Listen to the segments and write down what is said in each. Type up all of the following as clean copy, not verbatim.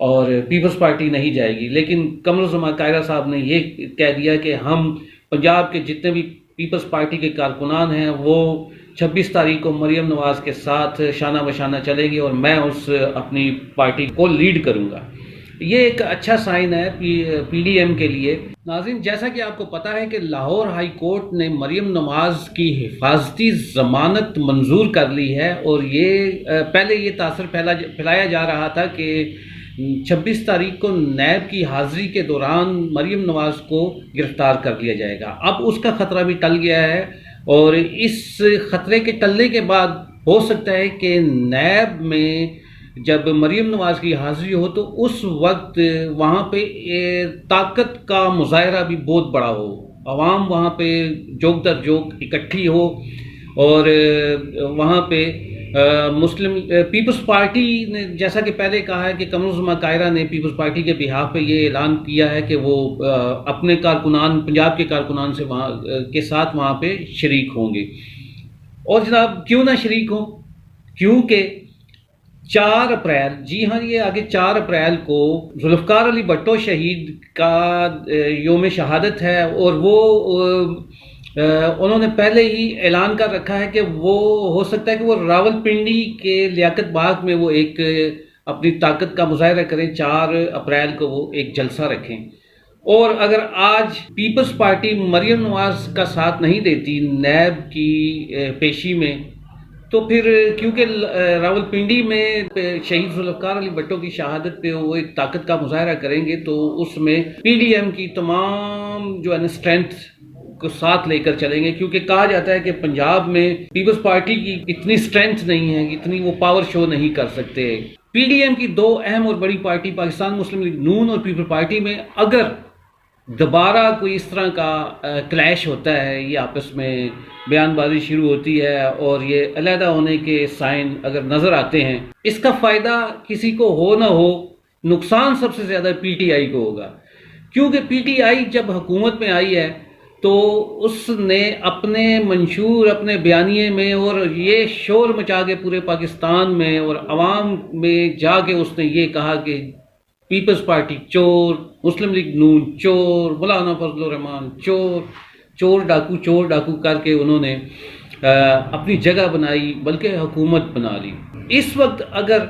اور Peoples party نہیں جائے گی، لیکن قمر الزمان قاہرہ صاحب نے یہ کہہ دیا کہ ہم پنجاب کے جتنے بھی پیپلز پارٹی کے کارکنان ہیں وہ 26 تاریخ کو مریم نواز کے ساتھ شانہ بشانہ چلیں گے اور میں اس اپنی پارٹی کو لیڈ کروں گا۔ یہ ایک اچھا سائن ہے پی ڈی ایم کے لیے۔ ناظرین، جیسا کہ آپ کو پتہ ہے کہ لاہور ہائی کورٹ نے مریم نواز کی حفاظتی ضمانت منظور کر لی ہے، اور یہ پہلے یہ تاثر پھیلایا جا رہا تھا کہ 26 تاریخ کو نیب کی حاضری کے دوران مریم نواز کو گرفتار کر لیا جائے گا۔ اب اس کا خطرہ بھی ٹل گیا ہے، اور اس خطرے کے ٹلنے کے بعد ہو سکتا ہے کہ نیب میں جب مریم نواز کی حاضری ہو تو اس وقت وہاں پہ طاقت کا مظاہرہ بھی بہت بڑا ہو، عوام وہاں پہ جوک در جوک اکٹھی ہو، اور وہاں پہ مسلم پیپلز پارٹی نے، جیسا کہ پہلے کہا ہے کہ قمر الزمان قاہرہ نے پیپلز پارٹی کے بہاف پہ یہ اعلان کیا ہے کہ وہ اپنے کارکنان، پنجاب کے کارکنان سے وہاں کے ساتھ وہاں پہ شریک ہوں گے۔ اور جناب کیوں نہ شریک ہوں؟ کیونکہ 4 اپریل، جی ہاں یہ آگے 4 اپریل کو ذوالفقار علی بھٹو شہید کا یوم شہادت ہے، اور وہ انہوں نے پہلے ہی اعلان کر رکھا ہے کہ وہ ہو سکتا ہے کہ وہ راولپنڈی کے لیاقت باغ میں وہ ایک اپنی طاقت کا مظاہرہ کریں، 4 اپریل کو وہ ایک جلسہ رکھیں۔ اور اگر آج پیپلز پارٹی مریم نواز کا ساتھ نہیں دیتی نیب کی پیشی میں، تو پھر کیونکہ راولپنڈی میں شہید ذوالفقار علی بھٹو کی شہادت پہ وہ ایک طاقت کا مظاہرہ کریں گے، تو اس میں پی ڈی ایم کی تمام جو ہے نا اسٹرینتھ کو ساتھ لے کر چلیں گے، کیونکہ کہا جاتا ہے کہ پنجاب میں پیپلز پارٹی کی اتنی اسٹرینتھ نہیں ہے، اتنی وہ پاور شو نہیں کر سکتے۔ پی ڈی ایم کی 2 اہم اور بڑی پارٹی پاکستان مسلم لیگ نون اور پیپل پارٹی میں اگر دوبارہ کوئی اس طرح کا کلیش ہوتا ہے، یہ آپس میں بیان بازی شروع ہوتی ہے اور یہ علیحدہ ہونے کے سائن اگر نظر آتے ہیں، اس کا فائدہ کسی کو ہو نہ ہو، نقصان سب سے زیادہ پی ٹی آئی کو ہوگا، کیونکہ پی ٹی آئی جب حکومت میں آئی ہے تو اس نے اپنے منشور، اپنے بیانیے میں اور یہ شور مچا کے پورے پاکستان میں اور عوام میں جا کے اس نے یہ کہا کہ پیپلز پارٹی چور، مسلم لیگ نون چور، مولانا فضل الرحمان چور، چور ڈاکو کر کے انہوں نے اپنی جگہ بنائی، بلکہ حکومت بنا لی۔ اس وقت اگر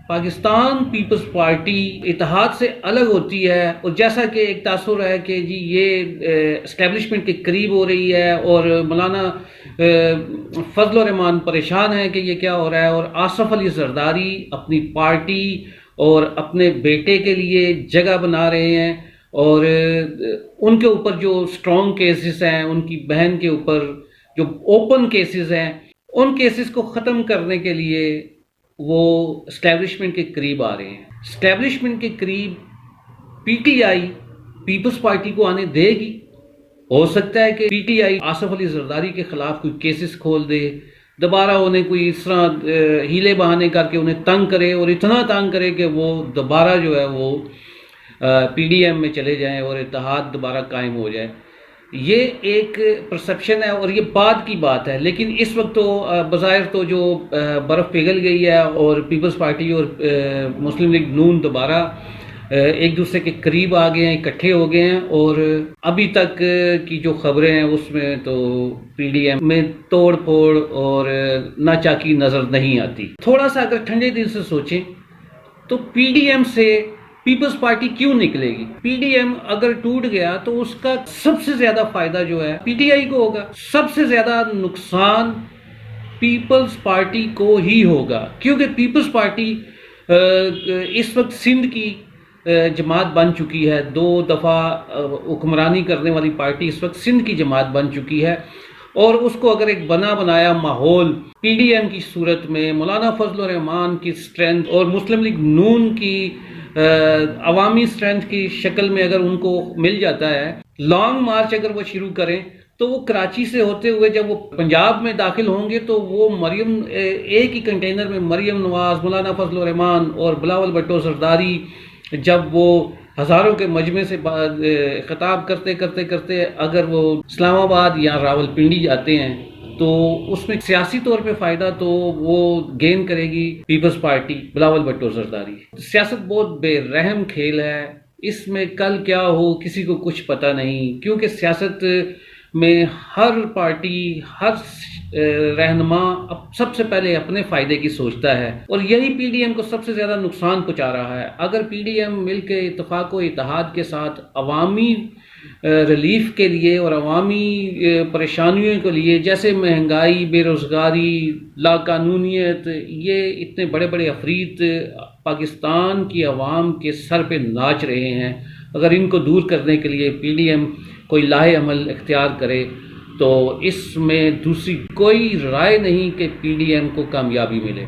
پاکستان پیپلز پارٹی اتحاد سے الگ ہوتی ہے، اور جیسا کہ ایک تاثر ہے کہ جی یہ اسٹیبلشمنٹ کے قریب ہو رہی ہے اور مولانا فضل الرحمان پریشان ہے کہ یہ کیا ہو رہا ہے، اور آصف علی زرداری اپنی پارٹی اور اپنے بیٹے کے لیے جگہ بنا رہے ہیں، اور ان کے اوپر جو سٹرونگ کیسز ہیں، ان کی بہن کے اوپر جو اوپن کیسز ہیں، ان کیسز کو ختم کرنے کے لیے وہ اسٹیبلشمنٹ کے قریب آ رہے ہیں۔ اسٹیبلشمنٹ کے قریب P T I Peoples Party کو آنے دے گی؟ ہو سکتا ہے کہ P T I Asif Ali Zardari کے خلاف کوئی کیسز کھول دے، دوبارہ انہیں کوئی اس طرح ہیلے بہانے کر کے انہیں تنگ کرے، اور اتنا تنگ کرے کہ وہ دوبارہ جو ہے وہ پی ڈی ایم میں چلے جائیں اور اتحاد دوبارہ قائم ہو جائے۔ یہ ایک پرسپشن ہے اور یہ بعد کی بات ہے، لیکن اس وقت تو بظاہر تو جو برف پگھل گئی ہے اور پیپلز پارٹی اور مسلم لیگ نون دوبارہ ایک دوسرے کے قریب آ گئے ہیں، اکٹھے ہو گئے ہیں، اور ابھی تک کی جو خبریں ہیں اس میں تو پی ڈی ایم میں توڑ پھوڑ اور ناچاکی نظر نہیں آتی۔ تھوڑا سا اگر ٹھنڈے دل سے سوچیں تو پی ڈی ایم سے پیپلز پارٹی کیوں نکلے گی؟ پی ڈی ایم اگر ٹوٹ گیا تو اس کا سب سے زیادہ فائدہ جو ہے پی ٹی آئی کو ہوگا، سب سے زیادہ نقصان پیپلز پارٹی کو ہی ہوگا، کیونکہ پیپلز پارٹی اس وقت سندھ کی جماعت بن چکی ہے، 2 دفعہ حکمرانی کرنے والی پارٹی اس وقت سندھ کی جماعت بن چکی ہے، اور اس کو اگر ایک بنا بنایا ماحول پی ڈی ایم کی صورت میں مولانا فضل الرحمان کی سٹرینتھ اور مسلم لیگ نون کی عوامی سٹرینتھ کی شکل میں اگر ان کو مل جاتا ہے، لانگ مارچ اگر وہ شروع کریں تو وہ کراچی سے ہوتے ہوئے جب وہ پنجاب میں داخل ہوں گے تو وہ ایک ہی کنٹینر میں مریم نواز، مولانا فضل الرحمان اور بلاول بھٹو زرداری جب وہ ہزاروں کے مجمع سے خطاب کرتے کرتے اگر وہ اسلام آباد یا راولپنڈی جاتے ہیں تو اس میں سیاسی طور پہ فائدہ تو وہ گین کرے گی پیپلز پارٹی بلاول بھٹو زرداری۔ سیاست بہت بے رحم کھیل ہے، اس میں کل کیا ہو کسی کو کچھ پتہ نہیں، کیونکہ سیاست میں ہر پارٹی، ہر رہنما سب سے پہلے اپنے فائدے کی سوچتا ہے، اور یہی پی ڈی ایم کو سب سے زیادہ نقصان پہنچا رہا ہے۔ اگر پی ڈی ایم مل کے اتفاق و اتحاد کے ساتھ عوامی ریلیف کے لیے اور عوامی پریشانیوں کے لیے، جیسے مہنگائی، بے روزگاری، لاقانونیت، یہ اتنے بڑے بڑے عفریت پاکستان کی عوام کے سر پہ ناچ رہے ہیں، اگر ان کو دور کرنے کے لیے پی ڈی ایم کوئی لاہے عمل اختیار کرے تو اس میں دوسری کوئی رائے نہیں کہ پی ڈی ایم کو کامیابی ملے۔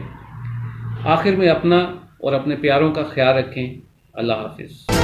آخر میں اپنا اور اپنے پیاروں کا خیال رکھیں۔ اللہ حافظ۔